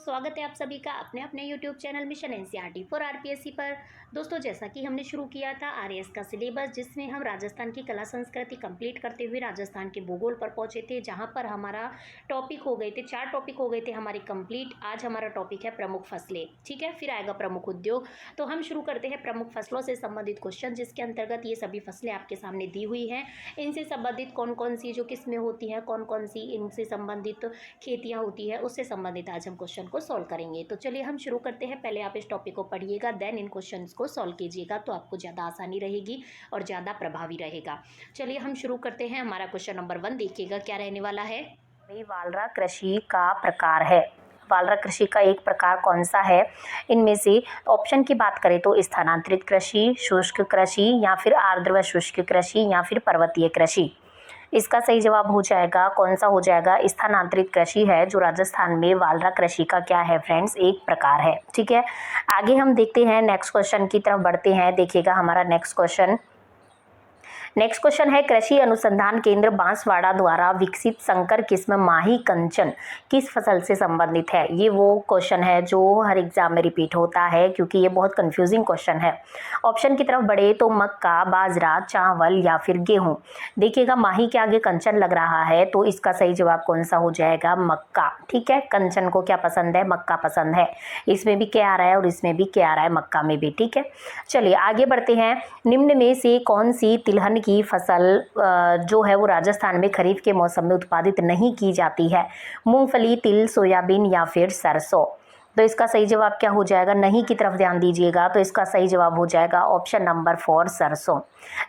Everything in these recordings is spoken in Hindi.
स्वागत है आप सभी का अपने अपने YouTube channel mission NCERT for RPSC पर। दोस्तों, जैसा कि हमने शुरू किया था आरएएस का सिलेबस, जिसमें हम राजस्थान की कला संस्कृति कंप्लीट करते हुए राजस्थान के भूगोल पर पहुंचे थे, जहां पर हमारा टॉपिक हो गए थे 4 टॉपिक हो गए थे हमारे कंप्लीट। आज हमारा टॉपिक है प्रमुख फसलें। ठीक है, फिर आएगा प्रमुख उद्योग। तो हम शुरू करते हैं प्रमुख फसलों से संबंधित क्वेश्चन, जिसके अंतर्गत ये सभी फसलें आपके सामने दी हुई हैं। इनसे संबंधित कौन कौन सी जो किस में होती हैं, कौन कौन सी इनसे संबंधित खेतियाँ होती है, उससे संबंधित आज हम क्वेश्चन को सॉल्व करेंगे। तो चलिए हम शुरू करते हैं। पहले आप इस टॉपिक को पढ़िएगा, देन इन क्वेश्चंस को सॉल्व कीजिएगा, तो आपको ज़्यादा आसानी रहेगी और ज़्यादा प्रभावी रहेगा। चलिए हम शुरू करते हैं। हमारा क्वेश्चन नंबर 1 देखिएगा क्या रहने वाला है। वालरा कृषि का प्रकार है। वालरा कृषि का एक प्रकार कौन सा है? इनमें से ऑप्शन की बात करें तो स्थानांतरित कृषि, शुष्क कृषि, या फिर आर्द्र व शुष्क कृषि, या फिर पर्वतीय कृषि। इसका सही जवाब हो जाएगा, कौन सा हो जाएगा? स्थानांतरित कृषि है, जो राजस्थान में वालरा कृषि का क्या है फ्रेंड्स? एक प्रकार है। ठीक है, आगे हम देखते हैं, नेक्स्ट क्वेश्चन की तरफ बढ़ते हैं। देखिएगा हमारा नेक्स्ट क्वेश्चन है, कृषि अनुसंधान केंद्र बांसवाड़ा द्वारा विकसित संकर किस्म माही कंचन किस फसल से संबंधित है? ये वो क्वेश्चन है जो हर एग्जाम में रिपीट होता है, क्योंकि ये बहुत कंफ्यूजिंग क्वेश्चन है। ऑप्शन की तरफ बढ़े तो मक्का, बाजरा, चावल या फिर गेहूं। देखिएगा माही के आगे कंचन लग रहा है, तो इसका सही जवाब कौन सा हो जाएगा? मक्का। ठीक है, कंचन को क्या पसंद है? मक्का पसंद है। इसमें भी क्या आ रहा है और इसमें भी क्या आ रहा है? मक्का में भी। ठीक है, चलिए आगे बढ़ते हैं। निम्न में से कौन सी तिलहन की फसल जो है वो राजस्थान में खरीफ के मौसम में उत्पादित नहीं की जाती है? मूंगफली, तिल, सोयाबीन या फिर सरसों। तो इसका सही जवाब क्या हो जाएगा? नहीं की तरफ ध्यान दीजिएगा, तो इसका सही जवाब हो जाएगा ऑप्शन नंबर 4 सरसों।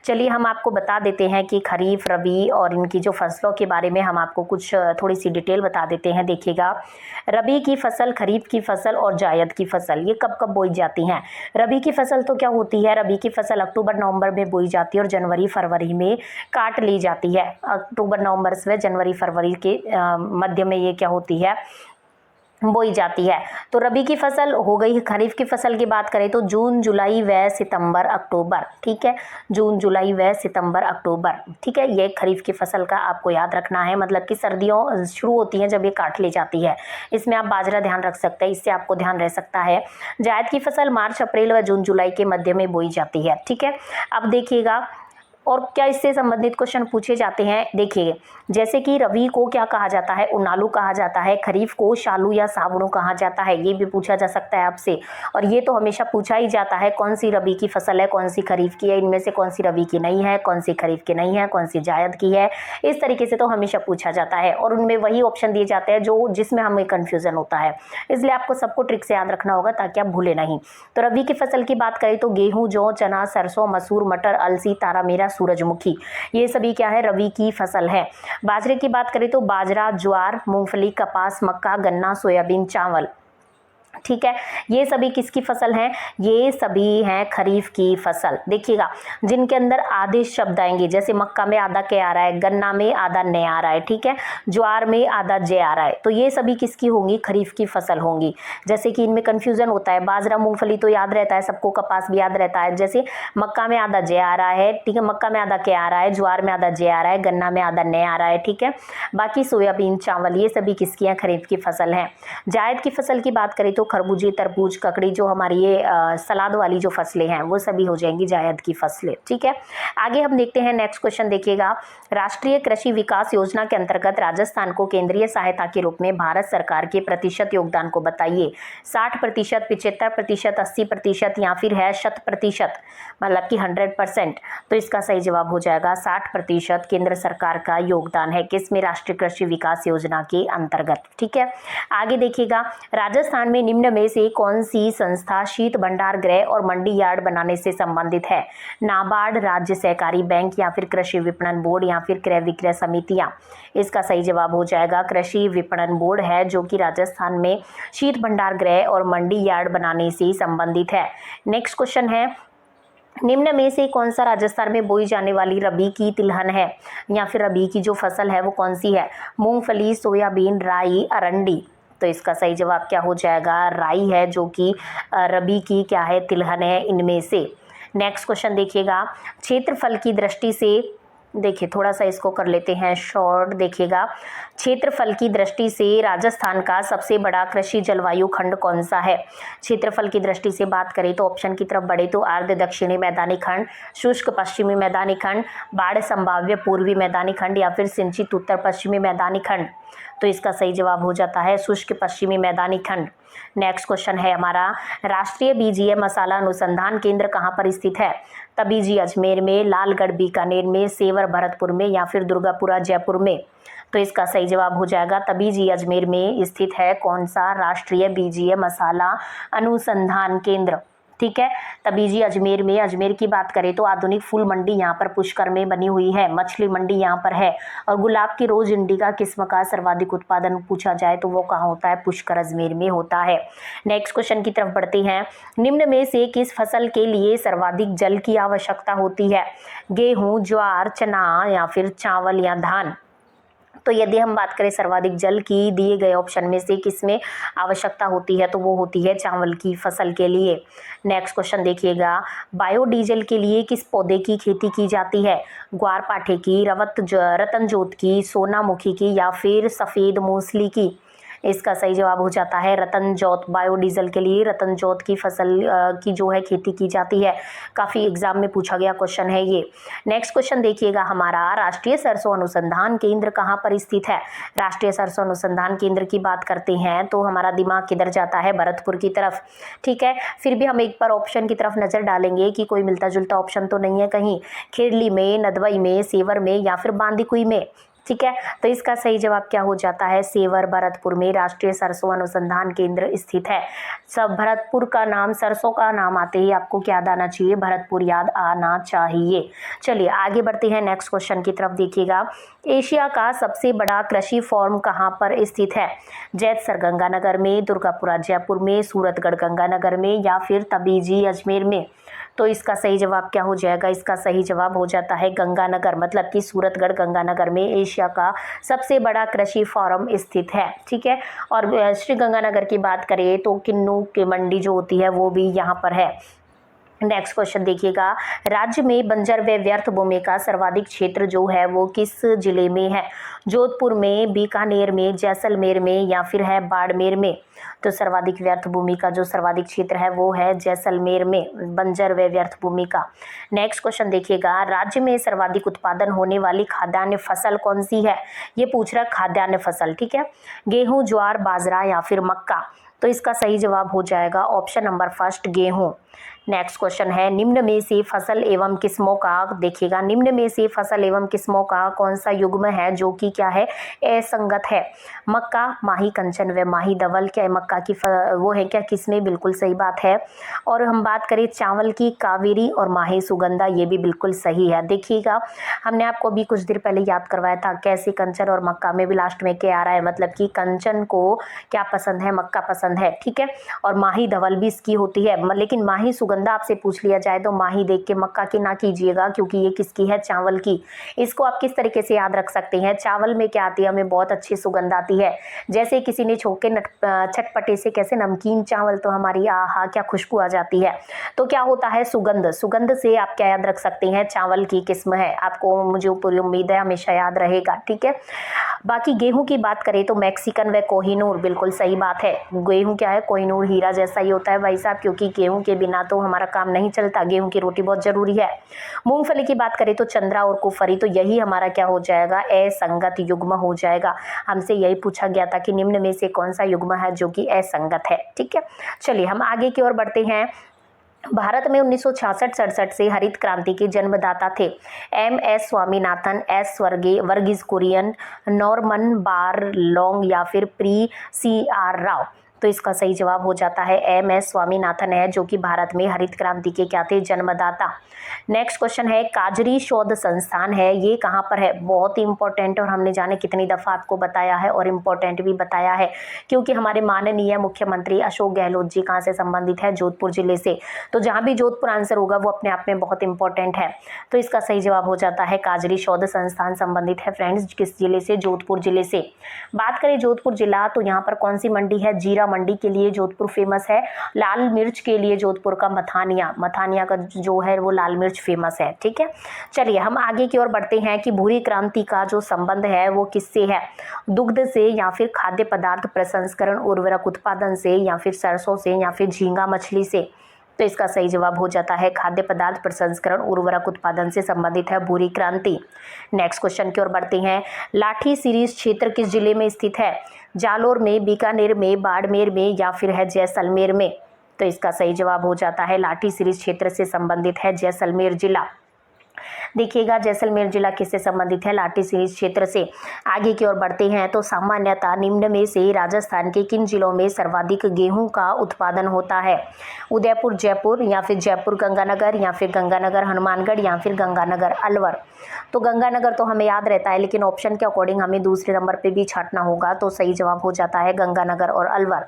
चलिए हम आपको बता देते हैं कि खरीफ, रबी और इनकी जो फसलों के बारे में हम आपको कुछ थोड़ी सी डिटेल बता देते हैं। देखिएगा, रबी की फसल, खरीफ की फसल और जायद की फसल ये कब कब बोई जाती हैं? रबी की फसल तो क्या होती है? रबी की फसल अक्टूबर नवंबर में बोई जाती है और जनवरी फरवरी में काट ली जाती है। अक्टूबर नवंबर से जनवरी फरवरी के मध्य में ये क्या होती है? बोई जाती है। तो रबी की फसल हो गई। खरीफ की फसल की बात करें तो जून, जुलाई व सितंबर, अक्टूबर। ठीक है, जून, जुलाई व सितंबर, अक्टूबर। ठीक है, ये खरीफ की फसल का आपको याद रखना है, मतलब कि सर्दियों शुरू होती हैं जब ये काट ली जाती है। इसमें आप बाजरा ध्यान रख सकते हैं, इससे आपको ध्यान रह सकता है। जायद की फसल मार्च, अप्रैल व जून, जुलाई के मध्य में बोई जाती है। ठीक है, अब देखिएगा और क्या इससे संबंधित क्वेश्चन पूछे जाते हैं। देखिए, जैसे कि रबी को क्या कहा जाता है? उनालू कहा जाता है। खरीफ को शालू या सावणु कहा जाता है, ये भी पूछा जा सकता है आपसे। और ये तो हमेशा पूछा ही जाता है, कौन सी रबी की फसल है, कौन सी खरीफ की है, इनमें से कौन सी रबी की नहीं है, कौन सी खरीफ की नहीं है, कौन सी जायद की है। इस तरीके से तो हमेशा पूछा जाता है, और उनमें वही ऑप्शन दिए जाते हैं जो जिसमें हमें कन्फ्यूजन होता है। इसलिए आपको सबको ट्रिक से याद रखना होगा ताकि आप भूले नहीं। तो रबी की फसल की बात करें तो गेहूं, जौ, चना, सरसों, मसूर, मटर, अलसी, तारामीरा, सूरजमुखी, ये सभी क्या है? रबी की फसल है। बाजरे की बात करें तो बाजरा, ज्वार, मूंगफली, कपास, मक्का, गन्ना, सोयाबीन, चावल। ठीक है, ये सभी किसकी फसल हैं? ये सभी हैं खरीफ की फसल। देखिएगा, जिनके अंदर आधे शब्द आएंगे, जैसे मक्का में आधा के आ रहा है, गन्ना में आधा ने आ रहा है, ठीक है, ज्वार में आधा जे आ रहा है, तो ये सभी किसकी होंगी? खरीफ की फसल होंगी। जैसे कि इनमें कंफ्यूजन होता है, बाजरा, मूंगफली तो याद रहता है सबको, कपास भी याद रहता है। जैसे मक्का में आधा जे आ रहा है, ठीक है, मक्का में आधा के आ रहा है, ज्वार में आधा जे आ रहा है, गन्ना में आधा ने आ रहा है। ठीक है, बाकी सोयाबीन, चावल ये सभी किसकी हैं? खरीफ की फसल हैं। जायद की फसल की बात करें तो खरबूजे, तरबूज, ककड़ी, जो हमारी ये सलाद वाली जो फसलें हैं वो सभी हो जाएंगी जायद की फसलें। ठीक है, आगे हम देखते हैं नेक्स्ट क्वेश्चन। देखिएगा, राष्ट्रीय कृषि विकास योजना के अंतर्गत राजस्थान को केंद्रीय सहायता के रूप में भारत सरकार के प्रतिशत योगदान को बताइए। 60%, 75%, 80% या फिर है 100%, मतलब कि 100%। तो इसका सही जवाब हो जाएगा 60% केंद्र सरकार का योगदान है किसमें? राष्ट्रीय कृषि विकास योजना के अंतर्गत। ठीक है, आगे देखिएगा, राजस्थान में निम्न में से कौन सी संस्था शीत भंडार गृह और मंडी यार्ड बनाने से संबंधित है? नाबार्ड, राज्य सहकारी बैंक या फिर कृषि विपणन बोर्ड या फिर क्रय विक्रय समितियां। इसका सही जवाब हो जाएगा कृषि विपणन बोर्ड है, जो कि राजस्थान में शीत भंडार गृह और मंडी यार्ड बनाने से संबंधित है। नेक्स्ट क्वेश्चन है, निम्न में से कौन सा राजस्थान में बोई जाने वाली रबी की तिलहन है या फिर रबी की जो फसल है वो कौन सी है? मूंगफली, सोयाबीन, राई, अरंडी। तो इसका सही जवाब क्या हो जाएगा? राई है, जो कि रबी की क्या है? तिलहन है इनमें से। नेक्स्ट क्वेश्चन देखिएगा, क्षेत्रफल की दृष्टि से देखिए थोड़ा सा इसको कर लेते हैं शॉर्ट। देखिएगा, क्षेत्रफल की दृष्टि से राजस्थान का सबसे बड़ा कृषि जलवायु खंड कौन सा है? क्षेत्रफल की दृष्टि से बात करें तो ऑप्शन की तरफ बढ़े तो आर्द्र दक्षिणी मैदानी खंड, शुष्क पश्चिमी मैदानी खंड, बाढ़ संभाव्य पूर्वी मैदानी खंड या फिर सिंचित उत्तर पश्चिमी मैदानी खंड। तो इसका सही जवाब हो जाता है शुष्क पश्चिमी मैदानी खंड। नेक्स्ट क्वेश्चन है हमारा, राष्ट्रीय बीजीय मसाला अनुसंधान केंद्र कहाँ पर स्थित है? तबीजी अजमेर में, लालगढ़ बीकानेर में, सेवर भरतपुर में या फिर दुर्गापुरा जयपुर में। तो इसका सही जवाब हो जाएगा तबीजी अजमेर में स्थित है कौन सा? राष्ट्रीय बीजीय मसाला अनुसंधान केंद्र। ठीक है, तबीजी अजमेर में। अजमेर की बात करें तो आधुनिक फूल मंडी यहाँ पर पुष्कर में बनी हुई है, मछली मंडी यहाँ पर है। और गुलाब की रोज इंडिका किस्म का सर्वाधिक उत्पादन पूछा जाए तो वो कहाँ होता है? पुष्कर अजमेर में होता है। नेक्स्ट क्वेश्चन की तरफ बढ़ते हैं, निम्न में से किस फसल के लिए सर्वाधिक जल की आवश्यकता होती है? गेहूं, ज्वार, चना या फिर चावल या धान। तो यदि हम बात करें सर्वाधिक जल की दिए गए ऑप्शन में से किसमें आवश्यकता होती है तो वो होती है चावल की फसल के लिए। नेक्स्ट क्वेश्चन देखिएगा, बायोडीजल के लिए किस पौधे की खेती की जाती है? ग्वारपाठे की, रतनजोत की, सोनामुखी की या फिर सफ़ेद मूसली की। इसका सही जवाब हो जाता है रतनजोत। बायोडीजल के लिए रतनजोत की फसल की जो है खेती की जाती है। काफ़ी एग्जाम में पूछा गया क्वेश्चन है ये। नेक्स्ट क्वेश्चन देखिएगा हमारा, राष्ट्रीय सरसों अनुसंधान केंद्र कहाँ पर स्थित है? राष्ट्रीय सरसों अनुसंधान केंद्र की बात करते हैं तो हमारा दिमाग किधर जाता है? भरतपुर की तरफ। ठीक है, फिर भी हम एक बार ऑप्शन की तरफ नज़र डालेंगे कि कोई मिलता जुलता ऑप्शन तो नहीं है कहीं। खेरली में, नदवई में, सेवर में या फिर बांदीकुई में। ठीक है, तो इसका सही जवाब क्या हो जाता है? सेवर भरतपुर में राष्ट्रीय सरसों अनुसंधान केंद्र स्थित है। सब भरतपुर का नाम, सरसों का नाम आते ही आपको क्या याद आना चाहिए? भरतपुर याद आना चाहिए। चलिए आगे बढ़ते हैं नेक्स्ट क्वेश्चन की तरफ। देखिएगा, एशिया का सबसे बड़ा कृषि फॉर्म कहाँ पर स्थित है? जैतसर गंगानगर में, दुर्गापुरा जयपुर में, सूरतगढ़ गंगानगर में या फिर तबीजी अजमेर में। तो इसका सही जवाब क्या हो जाएगा? इसका सही जवाब हो जाता है गंगानगर, मतलब कि सूरतगढ़ गंगानगर में एशिया का सबसे बड़ा कृषि फॉरम स्थित है। ठीक है, और श्री गंगानगर की बात करें तो किन्नू की मंडी जो होती है वो भी यहाँ पर है। नेक्स्ट क्वेश्चन देखिएगा, राज्य में बंजर व व्यर्थ भूमि का सर्वाधिक क्षेत्र जो है वो किस जिले में है? जोधपुर में, बीकानेर में, जैसलमेर में या फिर है बाड़मेर में। तो सर्वाधिक व्यर्थ भूमि का जो सर्वाधिक क्षेत्र है वो है जैसलमेर में, बंजर व व्यर्थ भूमि का। नेक्स्ट क्वेश्चन देखिएगा, राज्य में सर्वाधिक उत्पादन होने वाली खाद्यान्न फसल कौन सी है? ये पूछ रहा है खाद्यान्न फसल। ठीक है, गेहूं, ज्वार, बाजरा या फिर मक्का। तो इसका सही जवाब हो जाएगा ऑप्शन नंबर फर्स्ट, गेहूं। नेक्स्ट क्वेश्चन है, निम्न में से फसल एवं किस्मों का, देखिएगा निम्न में से फसल एवं किस्मों का कौन सा युग्म है जो कि क्या है? असंगत है। मक्का, माही कंचन व माही धवल। क्या मक्का की वो है क्या किस्में? बिल्कुल सही बात है। और हम बात करें चावल की, कावेरी और माही सुगंधा, ये भी बिल्कुल सही है। देखिएगा, हमने आपको अभी कुछ देर पहले याद करवाया था कैसे कंचन और मक्का में भी लास्ट में क्या आ रहा है, मतलब कि कंचन को क्या पसंद है? मक्का पसंद है। ठीक है, और माही धवल भी इसकी होती है, लेकिन माही सुगंधा आपसे पूछ लिया जाए तो माही देख के मक्का की ना कीजिएगा, क्योंकि ये किसकी है? चावल की। इसको आप किस तरीके से याद रख सकते हैं? चावल में क्या आती है? हमें बहुत अच्छी सुगंध आती है। जैसे किसी ने छोके चटपटे से कैसे नमकीन चावल, तो हमारी आहा क्या खुशबू आ जाती है। तो क्या होता है? सुगंध। सुगंध से आप क्या याद रख सकते हैं? चावल की किस्म है। आपको, मुझे पूरी उम्मीद है, हमेशा याद रहेगा। ठीक है, बाकी गेहूं की बात करें तो मैक्सिकन व कोहिनूर, बिल्कुल सही बात है। गेहूं क्या है? कोहिनूर हीरा जैसा ही होता है भाई साहब, क्योंकि गेहूं के बिना तो हमारा काम नहीं चलता। गेहूं की रोटी बहुत जरूरी है। मूंगफली की बात करें तो चंद्रा और कुफरी, तो यही हमारा क्या हो जाएगा? असंगत युग्म हो जाएगा। हमसे यही पूछा गया था कि निम्न में से कौन सा युग्म है जो कि असंगत है। ठीक है, चलिए हम आगे की ओर बढ़ते हैं। भारत में 1966-67 से हरित क्रांति के जन्मदाता थे M S. Swaminathan, S. Verghese Kurien, Norman Borlaug या फिर प्री सी.आर. राव। तो इसका सही जवाब हो जाता है एम.एस. स्वामीनाथन है, जो कि भारत में हरित क्रांति के क्या थे? जन्मदाता। नेक्स्ट क्वेश्चन है, काजरी शोध संस्थान है, ये कहाँ पर है? बहुत ही इंपॉर्टेंट, और हमने जाने कितनी दफा आपको बताया है और इम्पोर्टेंट भी बताया है, क्योंकि हमारे माननीय मुख्यमंत्री अशोक गहलोत जी कहाँ से संबंधित है? जोधपुर जिले से। तो जहाँ भी जोधपुर आंसर होगा वो अपने आप में बहुत इंपॉर्टेंट है। तो इसका सही जवाब हो जाता है काजरी शोध संस्थान संबंधित है फ्रेंड्स, किस जिले से? जोधपुर जिले से। बात करें जोधपुर जिला तो यहाँ पर कौन सी मंडी है? जीरा मंडी के लिए जोधपुर फेमस है। लाल मिर्च के लिए जोधपुर का मथानिया का जो है वो लाल मिर्च फेमस है। ठीक है, चलिए हम आगे की ओर बढ़ते हैं कि भूरी क्रांति का जो संबंध है वो किससे है, दुग्ध से या फिर खाद्य पदार्थ प्रसंस्करण उर्वरक उत्पादन से या फिर सरसों से या फिर झींगा मछली से। तो इसका सही जवाब हो जाता है खाद्य पदार्थ प्रसंस्करण उर्वरक उत्पादन से संबंधित है भूरी क्रांति। नेक्स्ट क्वेश्चन की ओर बढ़ते हैं, लाठी सीरीज क्षेत्र किस जिले में स्थित है, जालोर में, बीकानेर में, बाड़मेर में या फिर है जैसलमेर में। तो इसका सही जवाब हो जाता है लाठी सीरीज क्षेत्र से संबंधित है जैसलमेर जिला। देखिएगा जैसलमेर जिला किससे संबंधित है, लाठी सीरीज क्षेत्र से। आगे की ओर बढ़ते हैं तो सामान्यतः निम्न में से राजस्थान के किन जिलों में सर्वाधिक गेहूं का उत्पादन होता है, उदयपुर जयपुर या फिर जयपुर गंगानगर या फिर गंगानगर हनुमानगढ़ या फिर गंगानगर अलवर। तो गंगानगर तो हमें याद रहता है, लेकिन ऑप्शन के अकॉर्डिंग हमें दूसरे नंबर पे भी छांटना होगा, तो सही जवाब हो जाता है गंगानगर और अलवर।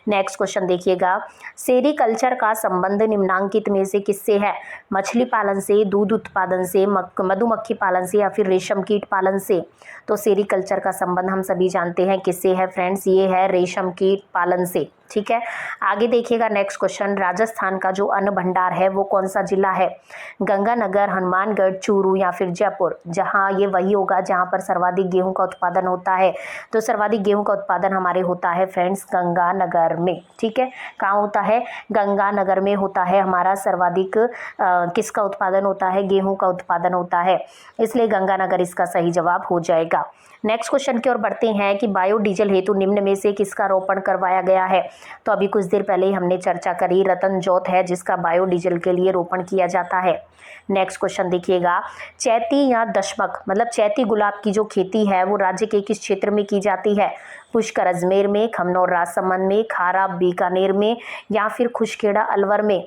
नेक्स्ट क्वेश्चन देखिएगा, सेरीकल्चर का संबंध निम्नांकित में से किससे है, मछली पालन से, दूध उत्पादन से, मधुमक्खी पालन से या फिर रेशम कीट पालन से। तो सेरीकल्चर का संबंध हम सभी जानते हैं किससे है फ्रेंड्स, ये है रेशम कीट पालन से। ठीक है, आगे देखिएगा नेक्स्ट क्वेश्चन, राजस्थान का जो अन्न भंडार है वो कौन सा जिला है, गंगानगर, हनुमानगढ़, चूरू या फिर जयपुर। जहां ये वही होगा जहां पर सर्वाधिक गेहूं का उत्पादन होता है। तो सर्वाधिक गेहूं का उत्पादन हमारे होता है फ्रेंड्स गंगानगर में। ठीक है, कहाँ होता है, गंगानगर में होता है हमारा सर्वाधिक किसका उत्पादन होता है, गेहूं का उत्पादन होता है, इसलिए गंगानगर इसका सही जवाब हो जाएगा। नेक्स्ट क्वेश्चन की ओर बढ़ते हैं कि बायोडीजल हेतु निम्न में से किसका रोपण करवाया गया है। तो अभी कुछ देर पहले ही हमने चर्चा करी, रतन जोत है जिसका बायोडीजल के लिए रोपण किया जाता है। नेक्स्ट क्वेश्चन देखिएगा, चैती या दशमक मतलब चैती गुलाब की जो खेती है वो राज्य के किस क्षेत्र में की जाती है, पुष्कर अजमेर में, खमनौर राजसमंद में, खारा बीकानेर में या फिर खुशखेड़ा अलवर में।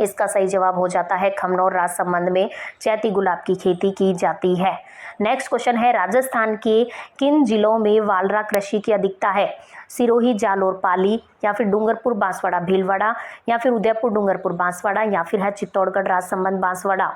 इसका सही जवाब हो जाता है खमनौर राजसमंद में चैती गुलाब की खेती की जाती है। नेक्स्ट क्वेश्चन है, राजस्थान के किन जिलों में वालरा कृषि की अधिकता है, सिरोही, जालोर, पाली या फिर डूंगरपुर, बांसवाड़ा, भीलवाड़ा या फिर उदयपुर, डूंगरपुर, बांसवाड़ा या फिर है चित्तौड़गढ़, राजसमंद, बांसवाड़ा।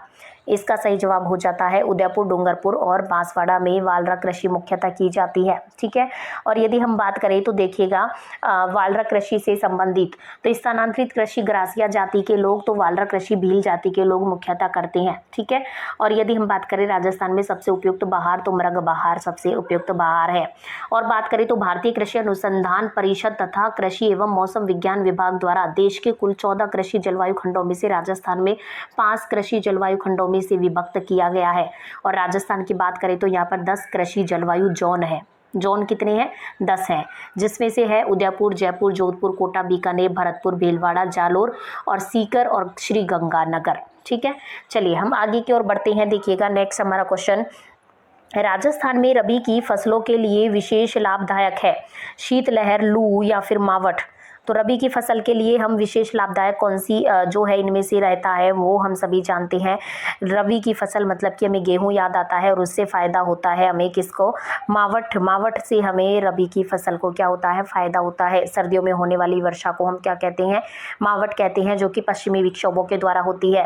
इसका सही जवाब हो जाता है उदयपुर, डूंगरपुर और बांसवाड़ा में वालरा कृषि मुख्यतः की जाती है। ठीक है, और यदि हम बात करें तो देखिएगा वालरा कृषि से संबंधित तो स्थानांतरित कृषि ग्रासिया जाति के लोग, तो वालरा कृषि भील जाति के लोग मुख्यतः करते हैं। ठीक है, और यदि हम बात करें राजस्थान में सबसे उपयुक्त बहार, तो मृग बहार सबसे उपयुक्त बहार है। और बात करें तो भारतीय कृषि अनुसंधान परिषद तथा कृषि एवं मौसम विज्ञान विभाग द्वारा देश के कुल 14 कृषि जलवायु खंडों में से राजस्थान में 5 कृषि जलवायु खंडों में से विभक्त किया गया है। और राजस्थान की बात करें तो यहाँ पर 10 कृषि जलवायु जोन है। जोन कितने हैं, 10 हैं, जिसमें से है उदयपुर, जयपुर, जोधपुर, कोटा, बीकानेर, भरतपुर, भीलवाड़ा, जालोर और सीकर और श्री गंगानगर। ठीक है, चलिए हम आगे की ओर बढ़ते हैं। देखिएगा नेक्स्ट हमारा क्वेश्चन, राजस्थान में रबी की फसलों के लिए विशेष लाभदायक है, शीतलहर, लू या फिर मावठ। तो रबी की फसल के लिए हम विशेष लाभदायक कौन सी जो है इनमें से रहता है वो हम सभी जानते हैं। रबी की फसल मतलब कि हमें गेहूं याद आता है और उससे फ़ायदा होता है हमें किसको, मावठ। मावठ से हमें रबी की फसल को क्या होता है, फ़ायदा होता है। सर्दियों में होने वाली वर्षा को हम क्या कहते हैं, मावठ कहते हैं, जो कि पश्चिमी विक्षोभों के द्वारा होती है।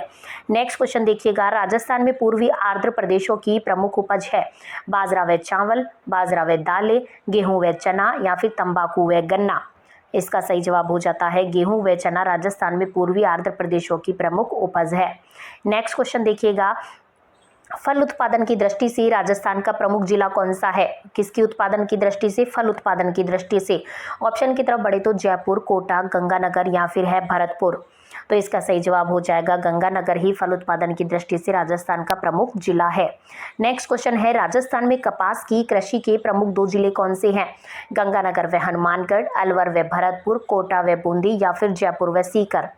नेक्स्ट क्वेश्चन देखिएगा, राजस्थान में पूर्वी आर्द्र प्रदेशों की प्रमुख उपज है, बाजरा व चावल, बाजरा व दालें, गेहूँ व चना या फिर तंबाकू व गन्ना। इसका सही जवाब हो जाता है गेहूं व चना राजस्थान में पूर्वी आर्द्र प्रदेशों की प्रमुख उपज है। नेक्स्ट क्वेश्चन देखिएगा, फल उत्पादन की दृष्टि से राजस्थान का प्रमुख जिला कौन सा है, किसकी उत्पादन की दृष्टि से, फल उत्पादन की दृष्टि से। ऑप्शन की तरफ बढ़े तो जयपुर, कोटा, गंगानगर या फिर है भरतपुर। तो इसका सही जवाब हो जाएगा गंगानगर ही फल उत्पादन की दृष्टि से राजस्थान का प्रमुख जिला है। नेक्स्ट क्वेश्चन है, राजस्थान में कपास की कृषि के प्रमुख 2 जिले कौन से हैं, गंगानगर व हनुमानगढ़, अलवर व भरतपुर, कोटा व बूंदी या फिर जयपुर व सीकर।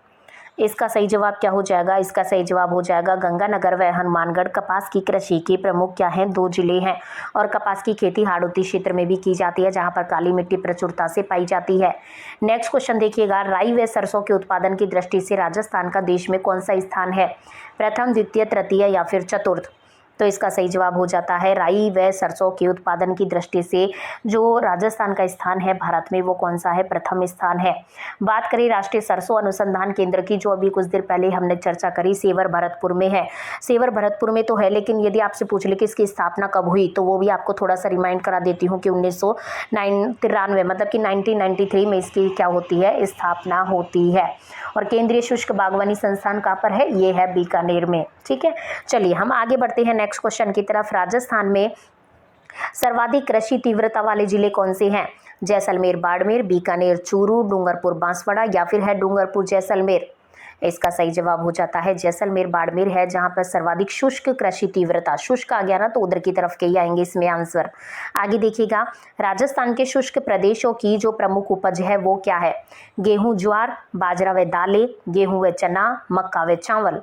इसका सही जवाब क्या हो जाएगा, इसका सही जवाब हो जाएगा गंगानगर व हनुमानगढ़ कपास की कृषि के प्रमुख क्या हैं, 2 जिले हैं। और कपास की खेती हाड़ौती क्षेत्र में भी की जाती है जहां पर काली मिट्टी प्रचुरता से पाई जाती है। नेक्स्ट क्वेश्चन देखिएगा, राई व सरसों के उत्पादन की दृष्टि से राजस्थान का देश में कौन सा स्थान है, प्रथम, द्वितीय, तृतीय या फिर चतुर्थ। तो इसका सही जवाब हो जाता है राई व सरसों के उत्पादन की दृष्टि से जो राजस्थान का स्थान है भारत में वो कौन सा है, प्रथम स्थान है। बात करें राष्ट्रीय सरसों अनुसंधान केंद्र की, जो अभी कुछ देर पहले हमने चर्चा करी, सेवर भरतपुर में है। सेवर भरतपुर में तो है, लेकिन यदि आपसे पूछ ले कि इसकी स्थापना कब हुई तो वो भी आपको थोड़ा सा रिमाइंड करा देती हूँ कि 1993 मतलब कि 1993 में इसकी क्या होती है, स्थापना होती है। और केंद्रीय शुष्क बागवानी संस्थान कहाँ पर है, ये है बीकानेर में। ठीक है, चलिए हम आगे बढ़ते हैं नेक्स्ट क्वेश्चन की तरफ। राजस्थान में सर्वाधिक कृषि तीव्रता वाले जिले कौन से हैं? जैसलमेर बाड़मेर, बीकानेर चूरू, डूंगरपुर बांसवाड़ा या फिर है डूंगरपुर जैसलमेर। इसका सही जवाब हो जाता है जैसलमेर बाड़मेर है, जहां पर सर्वाधिक शुष्क कृषि तीव्रता, शुष्क आ गया ना तो उधर की तरफ के ही आएंगे इसमें आंसर। आगे देखिएगा, राजस्थान के शुष्क प्रदेशों की जो प्रमुख उपज है वो क्या है? गेहूं ज्वार, बाजरा व दालें, गेहूं व चना, मक्का व चावल।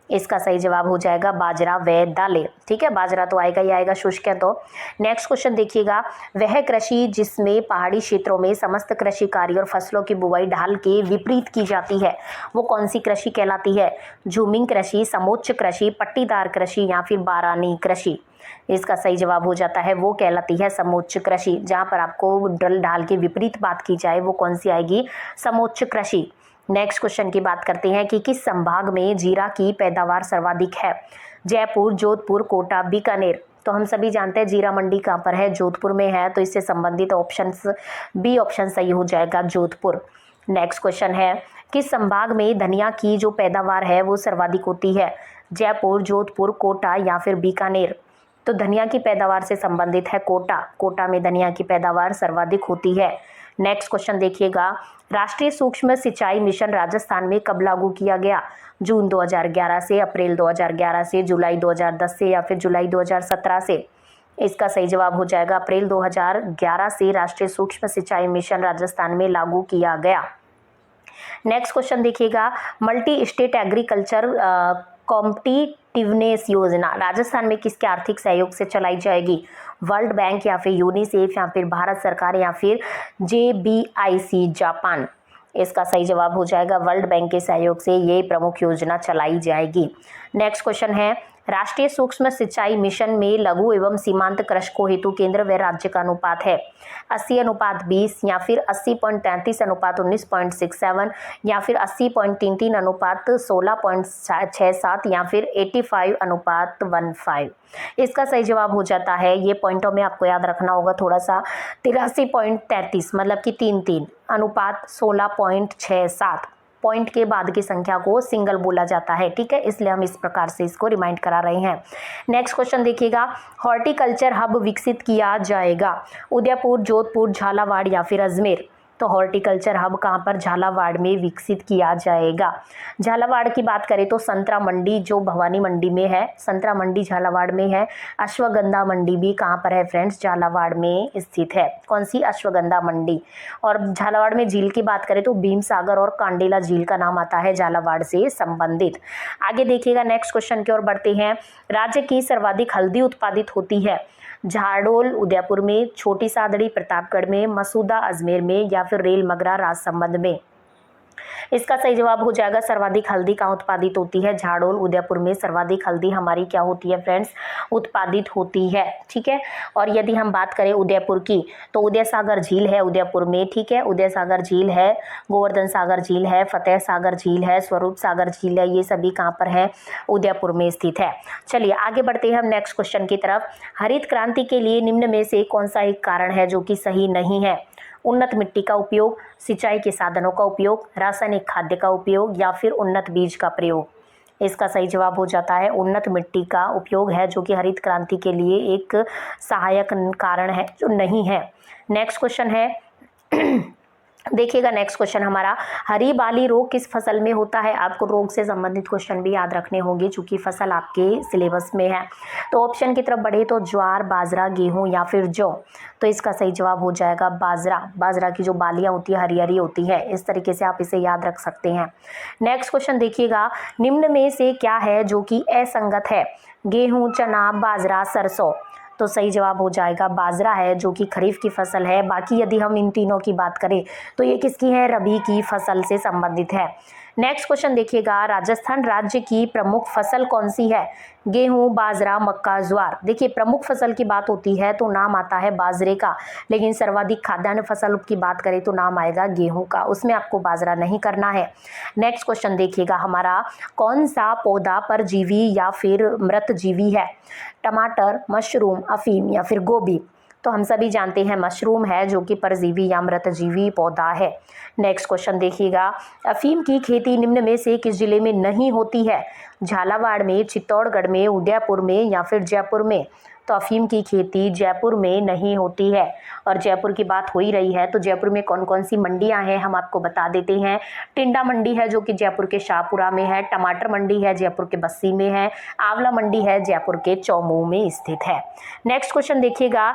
इसका सही जवाब हो जाएगा बाजरा व दालें। ठीक है, बाजरा तो आएगा ही आएगा, शुष्क है तो। नेक्स्ट क्वेश्चन देखिएगा, वह कृषि जिसमें पहाड़ी क्षेत्रों में समस्त कृषि कार्य और फसलों की बुवाई ढाल के विपरीत की जाती है वो कौन सी कृषि कहलाती है? झूमिंग कृषि, समोच्च कृषि, पट्टीदार कृषि या फिर बारानी कृषि। इसका सही जवाब हो जाता है वो कहलाती है समोच्च कृषि। जहां पर आपको ढाल के विपरीत बात की जाए वो कौन सी आएगी? समोच्च कृषि। नेक्स्ट क्वेश्चन की बात करते हैं कि किस संभाग में जीरा की पैदावार सर्वाधिक है? जयपुर, जोधपुर, कोटा, बीकानेर। तो हम सभी जानते हैं जीरा मंडी कहाँ पर है, जोधपुर में है, तो इससे संबंधित ऑप्शंस बी ऑप्शन सही हो जाएगा, जोधपुर। नेक्स्ट क्वेश्चन है, किस संभाग में धनिया की जो पैदावार है वो सर्वाधिक होती है? जयपुर, जोधपुर, कोटा या फिर बीकानेर। तो धनिया की पैदावार से संबंधित है कोटा, कोटा में धनिया की पैदावार सर्वाधिक होती है। नेक्स्ट क्वेश्चन देखिएगा, राष्ट्रीय सूक्ष्म सिंचाई मिशन राजस्थान में कब लागू किया गया? जून 2011 से, अप्रैल 2011 से, जुलाई 2010 से या फिर जुलाई 2017 से। इसका सही जवाब हो जाएगा अप्रैल 2011 से राष्ट्रीय सूक्ष्म सिंचाई मिशन राजस्थान में लागू किया गया। नेक्स्ट क्वेश्चन देखिएगा, मल्टी स्टेट एग्रीकल्चर कॉम्पिटिटिवनेस योजना राजस्थान में किसके आर्थिक सहयोग से चलाई जाएगी? वर्ल्ड बैंक या फिर यूनिसेफ या फिर भारत सरकार या फिर JBIC जापान। इसका सही जवाब हो जाएगा वर्ल्ड बैंक के सहयोग से ये प्रमुख योजना चलाई जाएगी। नेक्स्ट क्वेश्चन है, राष्ट्रीय सूक्ष्म सिंचाई मिशन में लघु एवं सीमांत कृषकों हेतु केंद्र व राज्य का अनुपात है 80:20 या फिर 80.33:19.67 या फिर 80.33:16.67 या फिर 85:15। इसका सही जवाब हो जाता है, ये पॉइंटों में आपको याद रखना होगा थोड़ा सा, 83.33 मतलब कि 3:3 अनुपात 16.67। पॉइंट के बाद की संख्या को सिंगल बोला जाता है। ठीक है, इसलिए हम इस प्रकार से इसको रिमाइंड करा रहे हैं। नेक्स्ट क्वेश्चन देखिएगा, हॉर्टिकल्चर हब विकसित किया जाएगा उदयपुर, जोधपुर, झालावाड़ या फिर अजमेर। तो हॉर्टिकल्चर हब कहाँ पर? झालावाड़ में विकसित किया जाएगा। झालावाड़ की बात करें तो संतरा मंडी जो भवानी मंडी में है, संतरा मंडी झालावाड़ में है। अश्वगंधा मंडी भी कहाँ पर है फ्रेंड्स? झालावाड़ में स्थित है। कौन सी? अश्वगंधा मंडी। और झालावाड़ में झील की बात करें तो भीम सागर और कांडेला झील का नाम आता है झालावाड़ से संबंधित। आगे देखिएगा, नेक्स्ट क्वेश्चन की ओर बढ़ते हैं, राज्य की सर्वाधिक हल्दी उत्पादित होती है? झाड़ोल उदयपुर में, छोटी सादड़ी प्रतापगढ़ में, मसूदा अजमेर में या फिर रेल मगरा राजसमंद में। इसका सही जवाब हो जाएगा सर्वाधिक हल्दी कहाँ उत्पादित होती है? झाड़ोल उदयपुर में सर्वाधिक हल्दी हमारी क्या होती है फ्रेंड्स? उत्पादित होती है। ठीक है, और यदि हम बात करें उदयपुर की तो उदय सागर झील है उदयपुर में। ठीक है, उदय सागर झील है, गोवर्धन सागर झील है, फतेह सागर झील है, स्वरूप सागर झील है, ये सभी कहाँ पर है? उदयपुर में स्थित है। चलिए आगे बढ़ते हैं हम नेक्स्ट क्वेश्चन की तरफ। हरित क्रांति के लिए निम्न में से कौन सा एक कारण है जो कि सही नहीं है? उन्नत मिट्टी का उपयोग, सिंचाई के साधनों का उपयोग, रासायनिक खाद्य का उपयोग या फिर उन्नत बीज का प्रयोग। इसका सही जवाब हो जाता है उन्नत मिट्टी का उपयोग है, जो कि हरित क्रांति के लिए एक सहायक कारण है जो नहीं है। नेक्स्ट क्वेश्चन है देखिएगा, नेक्स्ट क्वेश्चन हमारा, हरी बाली रोग किस फसल में होता है? आपको रोग से संबंधित क्वेश्चन भी याद रखने होंगे चूंकि फसल आपके सिलेबस में है। तो ऑप्शन की तरफ बढ़े तो ज्वार, बाजरा, गेहूं या फिर जौ। तो इसका सही जवाब हो जाएगा बाजरा। बाजरा की जो बालियां होती है हरी हरी होती है, इस तरीके से आप इसे याद रख सकते हैं। नेक्स्ट क्वेश्चन देखिएगा, निम्न में से क्या है जो कि असंगत है? गेहूं, चना, बाजरा, सरसों। तो सही जवाब हो जाएगा बाजरा है, जो कि खरीफ की फसल है। बाकी यदि हम इन तीनों की बात करें तो ये किसकी है? रबी की फसल से संबंधित है। नेक्स्ट क्वेश्चन देखिएगा, राजस्थान राज्य की प्रमुख फसल कौन सी है? गेहूं, बाजरा, मक्का, ज्वार। देखिए प्रमुख फसल की बात होती है तो नाम आता है बाजरे का, लेकिन सर्वाधिक खाद्यान्न फसल की बात करें तो नाम आएगा गेहूं का, उसमें आपको बाजरा नहीं करना है। नेक्स्ट क्वेश्चन देखिएगा हमारा, कौन सा पौधा परजीवी या फिर मृतजीवी है? टमाटर, मशरूम, अफीम या फिर गोभी। तो हम सभी जानते हैं मशरूम है जो कि परजीवी या मृतजीवी पौधा है। नेक्स्ट क्वेश्चन देखिएगा, अफीम की खेती निम्न में से किस जिले में नहीं होती है? झालावाड़ में, चित्तौड़गढ़ में, उदयपुर में या फिर जयपुर में। तो अफीम की खेती जयपुर में नहीं होती है। और जयपुर की बात हो ही रही है तो जयपुर में कौन कौन सी मंडियां हैं हम आपको बता देते हैं। टिंडा मंडी है जो कि जयपुर के शाहपुरा में है, टमाटर मंडी है जयपुर के बस्सी में है, आंवला मंडी है जयपुर के चौमू में स्थित है। नेक्स्ट क्वेश्चन देखिएगा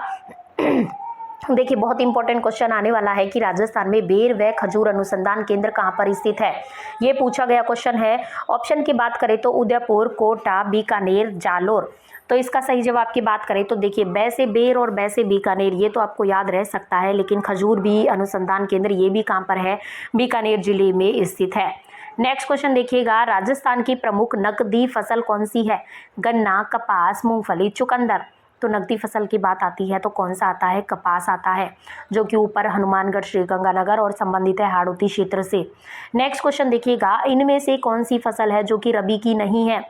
देखिए बहुत इंपॉर्टेंट क्वेश्चन आने वाला है कि राजस्थान में बेर व खजूर अनुसंधान केंद्र कहां पर स्थित है? ये पूछा गया क्वेश्चन है। ऑप्शन की बात करें तो उदयपुर, कोटा, बीकानेर, जालोर। तो इसका सही जवाब की बात करें तो देखिए बै से बेर और बै से बीकानेर, ये तो आपको याद रह सकता है, लेकिन खजूर भी अनुसंधान केंद्र ये भी कहां पर है? बीकानेर जिले में स्थित है। नेक्स्ट क्वेश्चन देखिएगा, राजस्थान की प्रमुख नकदी फसल कौन सी है? गन्ना, कपास, मूंगफली, चुकंदर। तो नकदी फसल की बात आती है तो कौन सा आता है? कपास आता है, जो कि ऊपर हनुमानगढ़, श्रीगंगानगर और संबंधित है हाड़ौती क्षेत्र से। नेक्स्ट क्वेश्चन देखिएगा, इनमें से कौन सी फसल है जो कि रबी की नहीं है?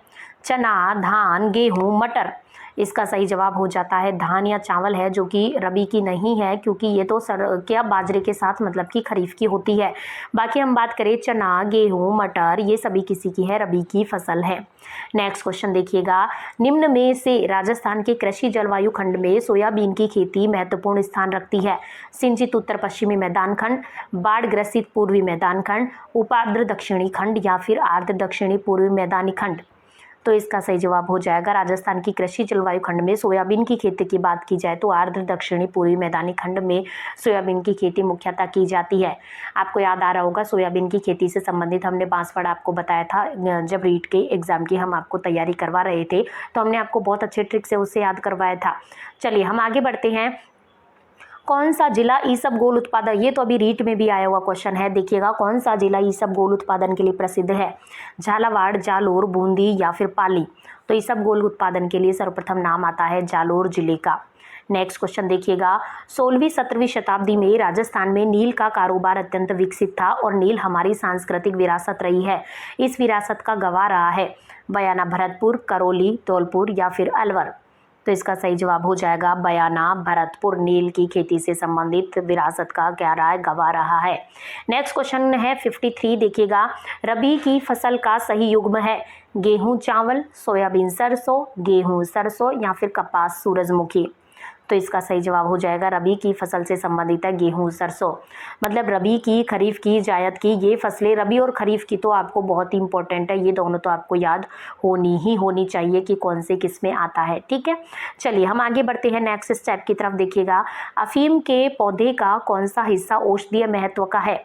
चना, धान, गेहूं, मटर। इसका सही जवाब हो जाता है धान या चावल है, जो कि रबी की नहीं है क्योंकि ये तो क्या बाजरे के साथ मतलब कि खरीफ की होती है। बाकी हम बात करें चना, गेहूं, मटर, ये सभी किसी की है, रबी की फसल है। नेक्स्ट क्वेश्चन देखिएगा, निम्न में से राजस्थान के कृषि जलवायु खंड में सोयाबीन की खेती महत्वपूर्ण स्थान रखती है? सिंचित उत्तर पश्चिमी मैदान खंड, बाढ़ ग्रसित पूर्वी मैदान खंड, उपार्द्र दक्षिणी खंड या फिर आर्द्र दक्षिणी पूर्वी मैदानी खंड। तो इसका सही जवाब हो जाएगा, राजस्थान की कृषि जलवायु खंड में सोयाबीन की खेती की बात की जाए तो आर्द्र दक्षिणी पूर्वी मैदानी खंड में सोयाबीन की खेती मुख्यतः की जाती है। आपको याद आ रहा होगा सोयाबीन की खेती से संबंधित हमने बांसवाड़ा आपको बताया था, जब रीट के एग्जाम की हम आपको तैयारी करवा रहे थे तो हमने आपको बहुत अच्छे ट्रिक से उससे याद करवाया था। चलिए हम आगे बढ़ते हैं। कौन सा जिला ईसबगोल उत्पादन, ये तो अभी रीट में भी आया हुआ क्वेश्चन है, देखिएगा कौन सा जिला ईसबगोल उत्पादन के लिए प्रसिद्ध है? झालावाड़, जालोर, बूंदी या फिर पाली। तो ईसबगोल उत्पादन के लिए सर्वप्रथम नाम आता है जालोर जिले का। नेक्स्ट क्वेश्चन देखिएगा, 16वीं 17वीं शताब्दी में राजस्थान में नील का कारोबार अत्यंत विकसित था और नील हमारी सांस्कृतिक विरासत रही है। इस विरासत का गवाह रहा है बयाना, भरतपुर, करौली, धौलपुर या फिर अलवर। तो इसका सही जवाब हो जाएगा बयाना, भरतपुर। नील की खेती से संबंधित विरासत का क्या रहा है? गवाह रहा है। नेक्स्ट क्वेश्चन है 53, देखिएगा, रबी की फसल का सही युग्म है? गेहूं, चावल, सोयाबीन, सरसों, गेहूं, सरसों या फिर कपास, सूरजमुखी। तो इसका सही जवाब हो जाएगा रबी की फसल से संबंधित है गेहूं, सरसों। मतलब रबी की, खरीफ की, जायद की, ये फसलें रबी और खरीफ की तो आपको बहुत ही इंपॉर्टेंट है, ये दोनों तो आपको याद होनी चाहिए कि कौन से किस में आता है। ठीक है, चलिए हम आगे बढ़ते हैं नेक्स्ट स्टेप की तरफ। देखिएगा, अफीम के पौधे का कौन सा हिस्सा औषधीय महत्व का है?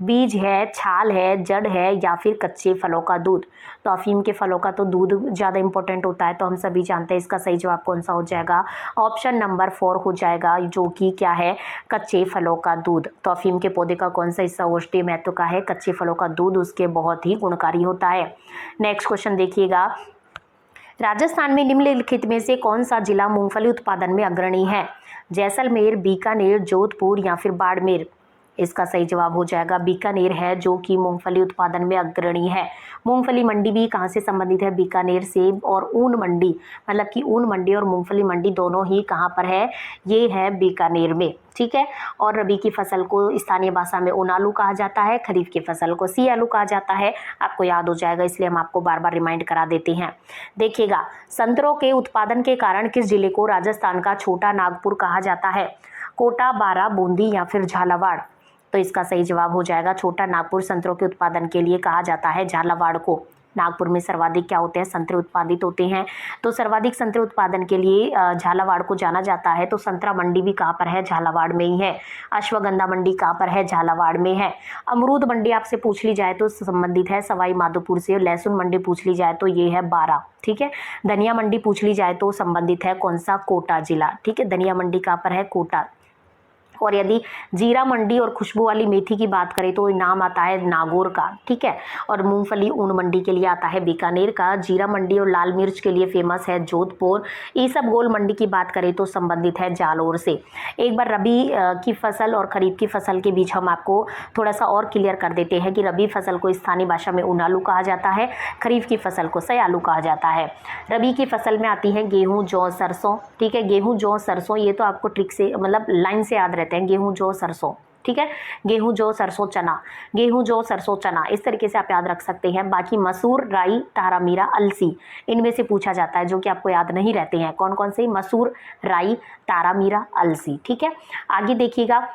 बीज है, छाल है, जड़ है या फिर कच्चे फलों का दूध। तो अफीम के फलों का तो दूध ज़्यादा इंपॉर्टेंट होता है तो हम सभी जानते हैं, इसका सही जवाब कौन सा हो जाएगा? ऑप्शन नंबर 4 हो जाएगा, जो कि क्या है? कच्चे फलों का दूध। तो अफीम के पौधे का कौन सा हिस्सा औषधीय महत्व का है? कच्चे फलों का दूध उसके बहुत ही गुणकारी होता है। नेक्स्ट क्वेश्चन देखिएगा, राजस्थान में निम्नलिखित में से कौन सा जिला मूंगफली उत्पादन में अग्रणी है? जैसलमेर, बीकानेर, जोधपुर या फिर बाड़मेर। इसका सही जवाब हो जाएगा बीकानेर है, जो कि मूंगफली उत्पादन में अग्रणी है। मूंगफली मंडी भी कहाँ से संबंधित है? बीकानेर से। और ऊन मंडी, मतलब कि ऊन मंडी और मूंगफली मंडी दोनों ही कहाँ पर है? ये है बीकानेर में। ठीक है, और रबी की फसल को स्थानीय भाषा में ओनालू कहा जाता है, खरीफ की फसल को सियालू कहा जाता है। आपको याद हो जाएगा, इसलिए हम आपको बार बार रिमाइंड करा देते हैं। देखिएगा, संतरों के उत्पादन के कारण किस जिले को राजस्थान का छोटा नागपुर कहा जाता है? कोटा, बारा, बूंदी या फिर झालावाड़। तो इसका सही जवाब हो जाएगा छोटा नागपुर। संतरों के उत्पादन के लिए कहा जाता है झालावाड़ को। नागपुर में सर्वाधिक क्या होते हैं? संतरे उत्पादित होते हैं। तो सर्वाधिक संतरे उत्पादन के लिए झालावाड़ को जाना जाता है। तो संतरा मंडी भी कहाँ पर है? झालावाड़ में ही है। अश्वगंधा मंडी कहाँ पर है? झालावाड़ में है। अमरूद मंडी आपसे पूछ ली जाए तो संबंधित है सवाई माधोपुर से। लहसुन मंडी पूछ ली जाए तो ये है बारा। ठीक है, धनिया मंडी पूछ ली जाए तो संबंधित है कौन सा? कोटा जिला। ठीक है, धनिया मंडी कहाँ पर है? कोटा। और यदि जीरा मंडी और खुशबू वाली मेथी की बात करें तो नाम आता है नागौर का, ठीक है। और मूंगफली ऊन मंडी के लिए आता है बीकानेर का। जीरा मंडी और लाल मिर्च के लिए फेमस है जोधपुर। ईसबगोल मंडी की बात करें तो संबंधित है जालोर से। एक बार रबी की फसल और खरीफ की फसल के बीच हम आपको थोड़ा सा और क्लियर कर देते हैं कि रबी फसल को स्थानीय भाषा में उनालू कहा जाता है, खरीफ की फसल को सयालू कहा जाता है। रबी की फसल में आती है गेहूं, जौ, सरसों, ठीक है। गेहूं, जौ, सरसों ये तो आपको ट्रिक से मतलब लाइन से याद रहते हैं, गेहूं, जौ, सरसों, ठीक है। गेहूं, जौ, सरसों, चना, गेहूं, जौ, सरसों, चना, इस तरीके से आप याद रख सकते हैं। बाकी मसूर, राई, तारा मीरा, अलसी इनमें से पूछा जाता है जो कि आपको याद नहीं रहते हैं। कौन कौन से? मसूर, राई, तारा मीरा, अलसी, ठीक है। आगे देखिएगा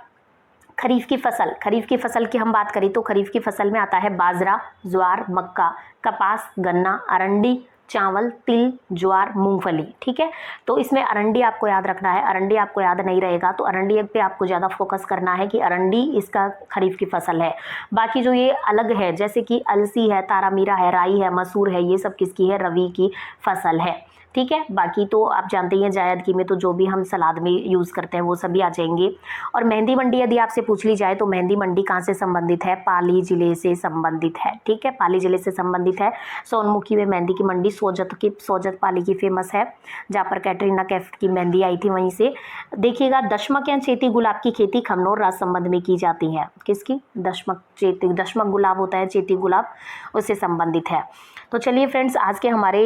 खरीफ की फसल। खरीफ की फसल की हम बात करें तो खरीफ की फसल में आता है बाजरा, ज्वार, मक्का, कपास, गन्ना, अरंडी, चावल, तिल, ज्वार, मूंगफली, ठीक है। तो इसमें अरंडी आपको याद रखना है। अरंडी आपको याद नहीं रहेगा तो अरंडी पे आपको ज़्यादा फोकस करना है कि अरंडी इसका खरीफ की फसल है। बाकी जो ये अलग है जैसे कि अलसी है, तारा मीरा है, राई है, मसूर है, ये सब किसकी है? रबी की फसल है, ठीक है। बाकी तो आप जानते ही हैं जायदगी में तो जो भी हम सलाद में यूज़ करते हैं वो सभी आ जाएंगे। और मेहंदी मंडी यदि आपसे पूछ ली जाए तो मेहंदी मंडी कहाँ से संबंधित है? पाली जिले से संबंधित है, ठीक है। पाली जिले से संबंधित है। सोनमुखी में मेहंदी की मंडी सोजत पाली की फेमस है, जहाँ पर कैटरीना कैफ की मेहंदी आई थी वहीं से। देखिएगा दशमक या चेती गुलाब की खेती खमनोर राजसमंद में की जाती है। किसकी? दशमक गुलाब होता है, चेती गुलाब, उससे संबंधित है। तो चलिए फ्रेंड्स, आज के हमारे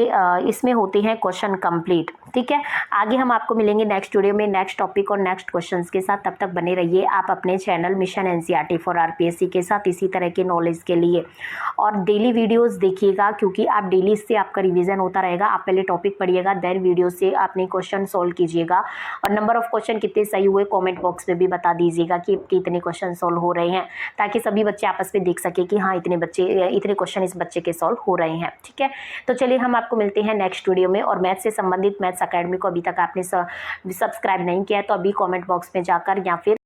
इसमें होते हैं क्वेश्चन कंप्लीट, ठीक है। आगे हम आपको मिलेंगे नेक्स्ट वीडियो में नेक्स्ट टॉपिक और नेक्स्ट क्वेश्चंस के साथ। तब तक बने रहिए आप अपने channel mission NCERT for RPSC के साथ इसी तरह के नॉलेज के लिए। और डेली वीडियोस देखिएगा क्योंकि आप डेली से आपका रिवीजन होता रहेगा। आप पहले टॉपिक पढ़िएगा, देन वीडियो से आपने क्वेश्चन सॉल्व कीजिएगा। और नंबर ऑफ क्वेश्चन कितने सही हुए कॉमेंट बॉक्स में भी बता दीजिएगा कि कितने क्वेश्चन सॉल्व हो रहे हैं, ताकि सभी बच्चे आपस में देख सके कि हाँ इतने क्वेश्चन इस बच्चे के सॉल्व हो रहे हैं, ठीक है। तो चलिए हम आपको मिलते हैं नेक्स्ट वीडियो में। और मैथ से संबंधित मैथ्स अकेडमी को अभी तक आपने सब्सक्राइब नहीं किया है तो अभी कमेंट बॉक्स में जाकर या फिर